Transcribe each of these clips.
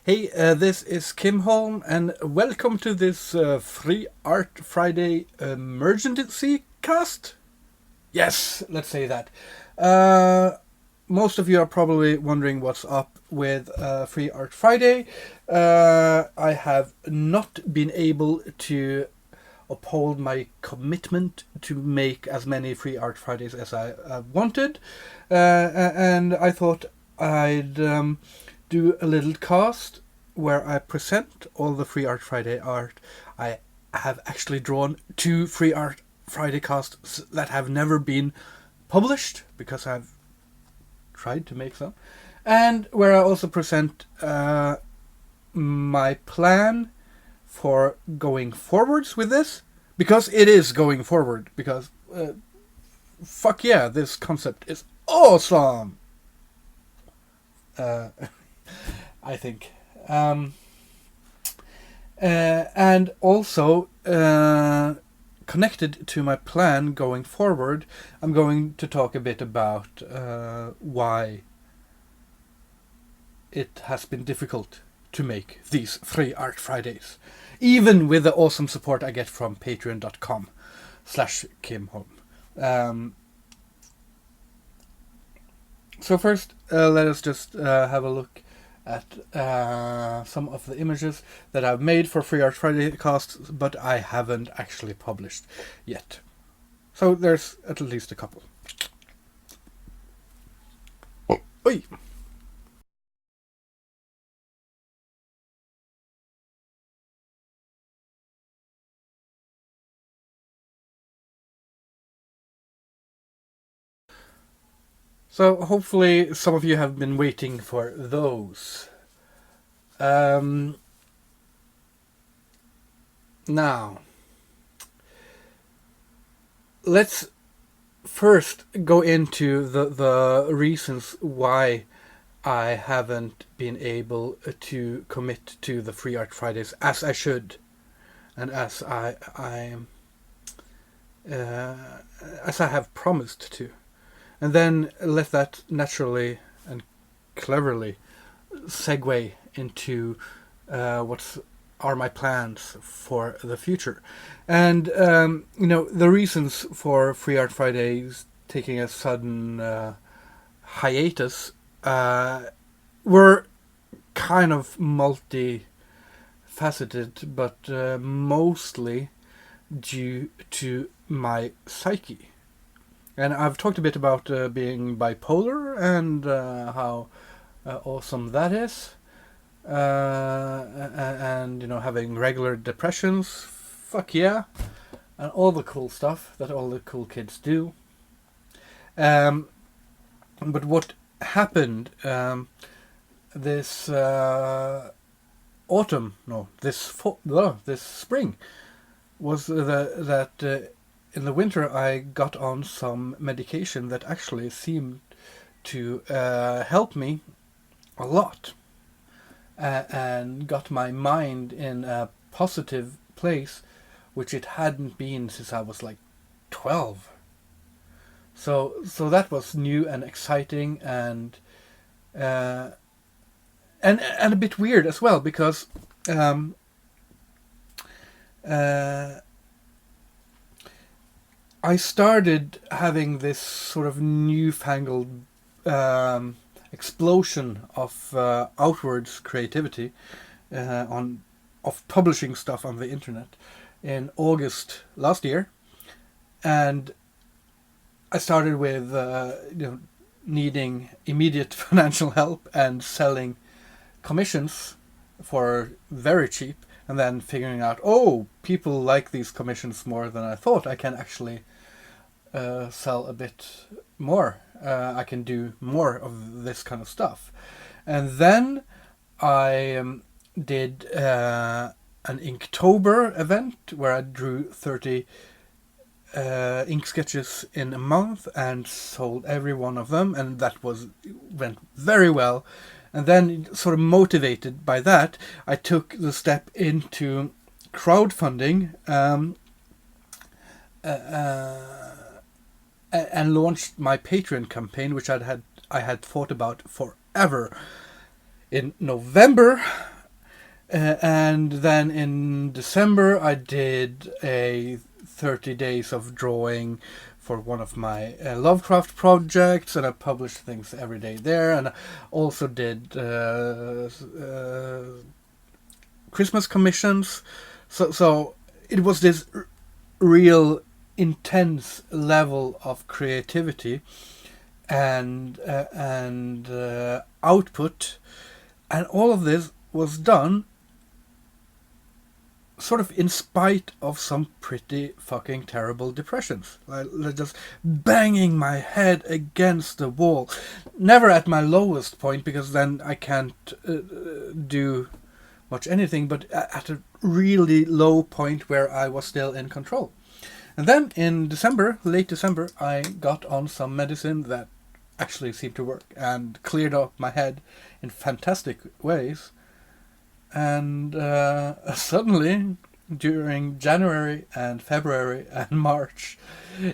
Hey, this is Kim Holm, and welcome to this Free Art Friday emergency cast. Yes, let's say that. Most of you are probably wondering what's up with Free Art Friday. I have not been able to uphold my commitment to make as many Free Art Fridays as I wanted, and I thought I'd do a little cast where I present all the Free Art Friday art. I have actually drawn 2 Free Art Friday casts that have never been published because I've tried to make some, and where I also present my plan for going forwards with this, because it is going forward, because fuck yeah, this concept is awesome. I think. And also, connected to my plan going forward, I'm going to talk a bit about why it has been difficult to make these Free Art Fridays, even with the awesome support I get from patreon.com/KimHolm. So first, let us just have a look at some of the images that I've made for Free Art Friday casts, but I haven't actually published yet. So there's at least a couple. Oi! So hopefully some of you have been waiting for those. Now, let's first go into the reasons why I haven't been able to commit to the Free Art Fridays as I should, and as I have promised to, and then let that naturally and cleverly segue into what are my plans for the future. And the reasons for Free Art Fridays taking a sudden hiatus were kind of multi-faceted, but mostly due to my psyche. And I've talked a bit about being bipolar and how awesome that is, and having regular depressions. Fuck yeah, and all the cool stuff that all the cool kids do. But what happened this spring was that in the winter I got on some medication that actually seemed to help me a lot, and got my mind in a positive place, which it hadn't been since I was like 12. So that was new and exciting, and a bit weird as well, because I started having this sort of newfangled explosion of outwards creativity of publishing stuff on the internet in August last year, and I started with needing immediate financial help and selling commissions for very cheap, and then figuring out, oh, people like these commissions more than I thought. I can actually sell a bit more. I can do more of this kind of stuff. And then I did an Inktober event where I drew 30 ink sketches in a month and sold every one of them, and that went very well. And then, sort of motivated by that, I took the step into crowdfunding and launched my Patreon campaign, which I had thought about forever. In November, And then in December, I did a 30 days of drawing for one of my Lovecraft projects, and I published things every day there. And I also did Christmas commissions. So it was this real intense level of creativity and output, and all of this was done sort of in spite of some pretty fucking terrible depressions. Like just banging my head against the wall. Never at my lowest point, because then I can't do much anything, but at a really low point where I was still in control. And then in December, late December, I got on some medicine that actually seemed to work and cleared up my head in fantastic ways. And suddenly, during January and February and March,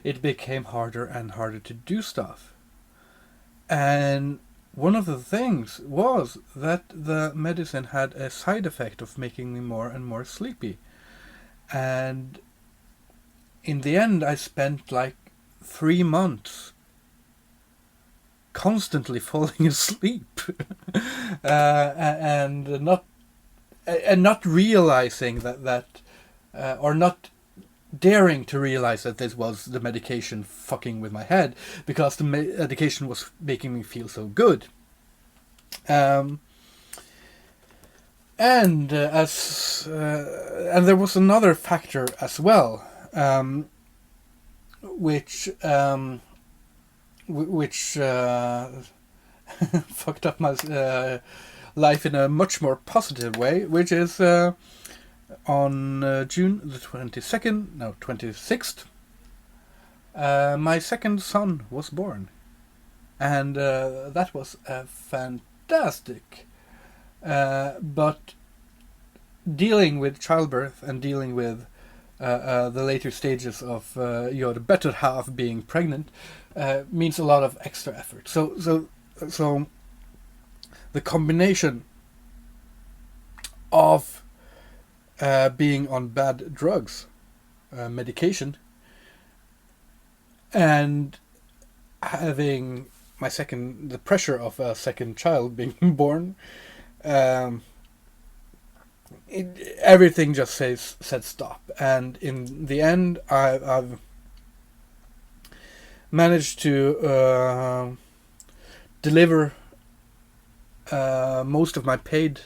it became harder and harder to do stuff. And one of the things was that the medicine had a side effect of making me more and more sleepy. And in the end, I spent like 3 months constantly falling asleep and not realizing that or not daring to realize that this was the medication fucking with my head, because the medication was making me feel so good. And there was another factor as well, which fucked up my life in a much more positive way, which is on June the 26th, my second son was born. And that was fantastic. But dealing with childbirth and dealing with the later stages of your better half being pregnant means a lot of extra effort. So the combination of being on bad drugs, medication, and having the pressure of a second child being born, everything just said stop. And in the end, I've managed to deliver most of my paid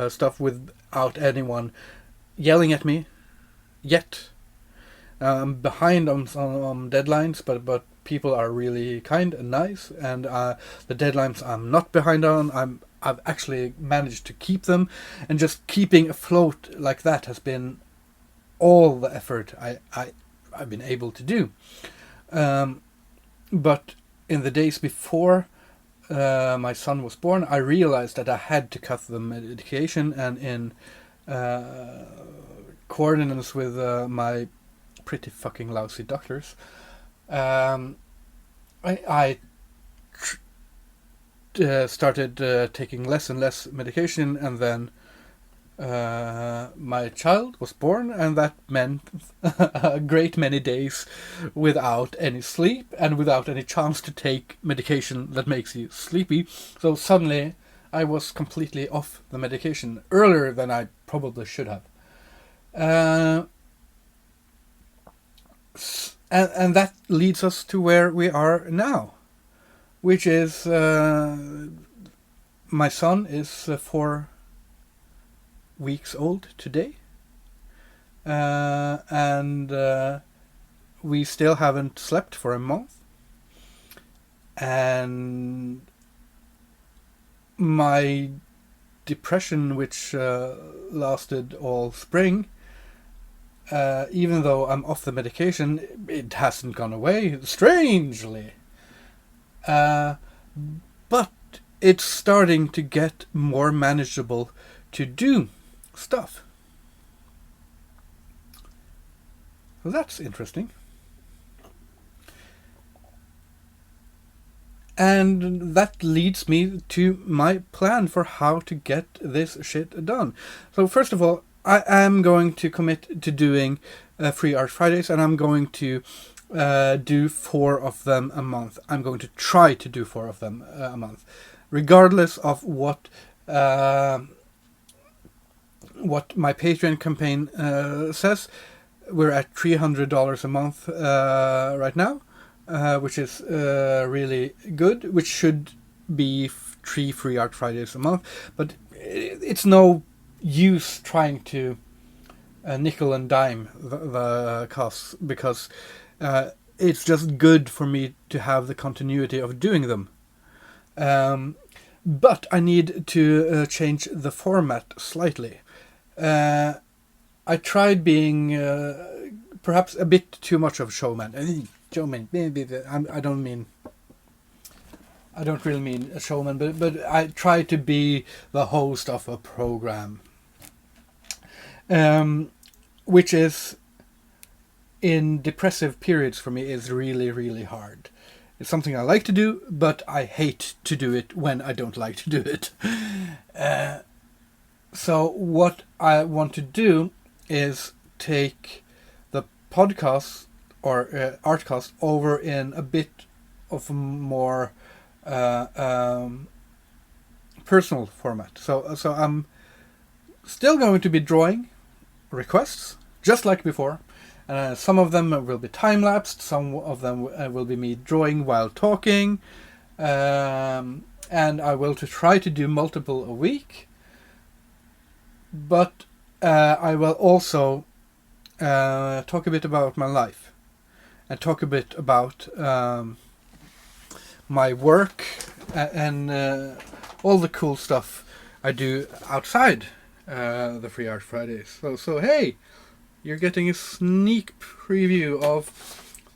stuff without anyone yelling at me yet. I'm behind on deadlines, but people are really kind and nice, and the deadlines I'm not behind on, I've actually managed to keep them, and just keeping afloat like that has been all the effort I've been able to do. But in the days before my son was born, I realized that I had to cut the medication, and in coordinates with my pretty fucking lousy doctors, I started taking less and less medication, and then my child was born, and that meant a great many days without any sleep and without any chance to take medication that makes you sleepy. So suddenly I was completely off the medication earlier than I probably should have. And that leads us to where we are now, which is my son is 4 weeks old today, and we still haven't slept for a month, and my depression, which lasted all spring, even though I'm off the medication, it hasn't gone away, strangely. But it's starting to get more manageable to do stuff. So that's interesting. And that leads me to my plan for how to get this shit done. So first of all, I am going to commit to doing Free Art Fridays, and I'm going to do 4 of them a month. I'm going to try to do 4 of them a month, regardless of what my Patreon campaign says. We're at $300 a month right now, which is really good, which should be 3 Free Art Fridays a month. But it's no use trying to nickel and dime the costs, because it's just good for me to have the continuity of doing them. But I need to change the format slightly. I tried being perhaps a bit too much of a showman. I don't really mean a showman, but I try to be the host of a program, which is, in depressive periods for me, is really, really hard. It's something I like to do, but I hate to do it when I don't like to do it. So what I want to do is take the podcast or Artcast over in a bit of a more personal format. So I'm still going to be drawing requests, just like before. Some of them will be time-lapsed, some of them will be me drawing while talking, and I will try to do multiple a week. But I will also talk a bit about my life, and talk a bit about my work and all the cool stuff I do outside the Free Art Fridays. So hey, you're getting a sneak preview of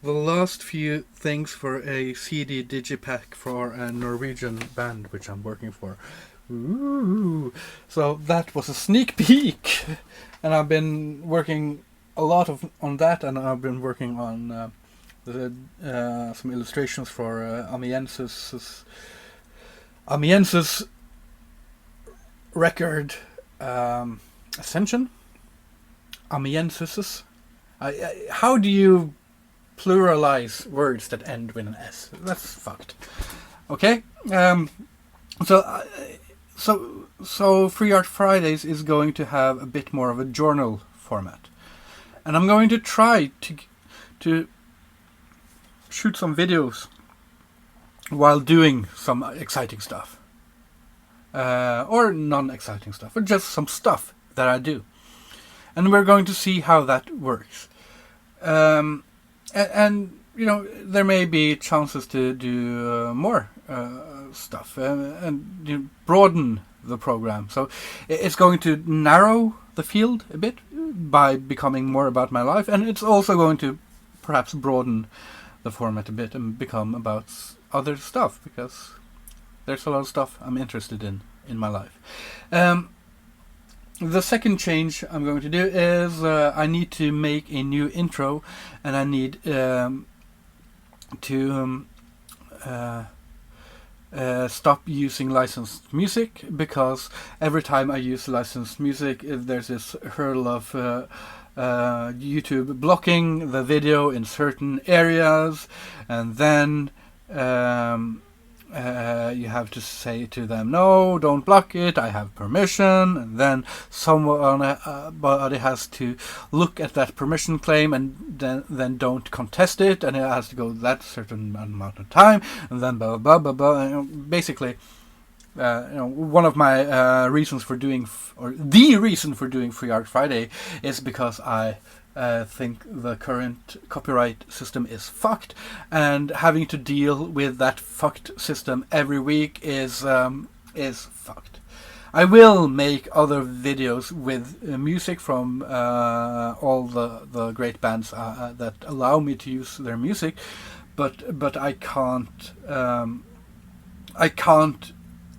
the last few things for a CD digipack for a Norwegian band which I'm working for. Ooh. So that was a sneak peek, and I've been working a lot on that, and I've been working on some illustrations for Amiensis record Ascension. Amiensis. How do you pluralize words that end with an S? That's fucked. Okay. So Free Art Fridays is going to have a bit more of a journal format, and I'm going to try to shoot some videos while doing some exciting stuff, or non-exciting stuff, or just some stuff that I do, and we're going to see how that works. And you know, there may be chances to do more stuff and you know, broaden the program. So it's going to narrow the field a bit by becoming more about my life, and it's also going to perhaps broaden the format a bit and become about other stuff, because there's a lot of stuff I'm interested in my life. The second change I'm going to do is I need to make a new intro, and I need to stop using licensed music, because every time I use licensed music there's this hurl of YouTube blocking the video in certain areas, and then you have to say to them, no, don't block it, I have permission, and then somebody has to look at that permission claim and then don't contest it, and it has to go that certain amount of time, and then blah blah blah blah. You know, basically, one of my reasons for doing, or the reason for doing Free Art Friday, is because I think the current copyright system is fucked, and having to deal with that fucked system every week is fucked. I will make other videos with music from all the great bands that allow me to use their music, but I can't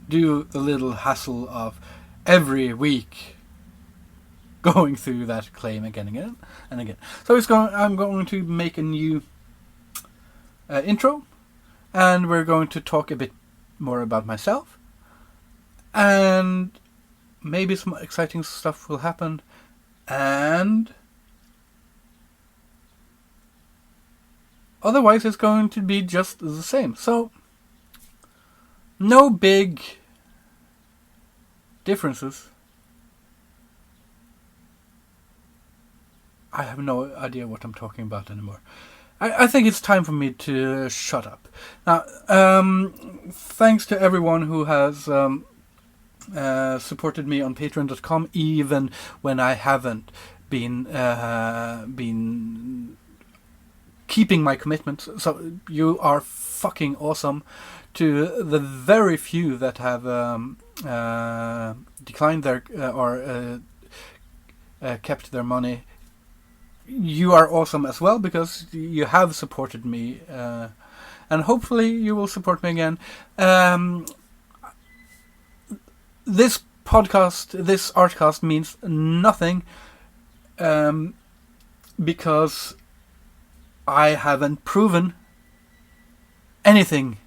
do the little hassle of every week going through that claim again and again. So I'm going to make a new intro, and we're going to talk a bit more about myself, and maybe some exciting stuff will happen, and otherwise it's going to be just the same. So, no big differences. I have no idea what I'm talking about anymore. I think it's time for me to shut up. Now, thanks to everyone who has supported me on Patreon.com, even when I haven't been keeping my commitments. So you are fucking awesome. To the very few that have declined their or kept their money, you are awesome as well, because you have supported me, and hopefully you will support me again. This artcast means nothing, because I haven't proven anything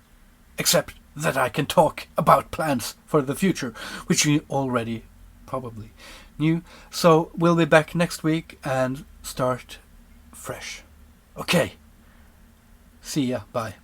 except that I can talk about plans for the future, which you already probably knew. So we'll be back next week and start fresh. Okay. See ya. Bye.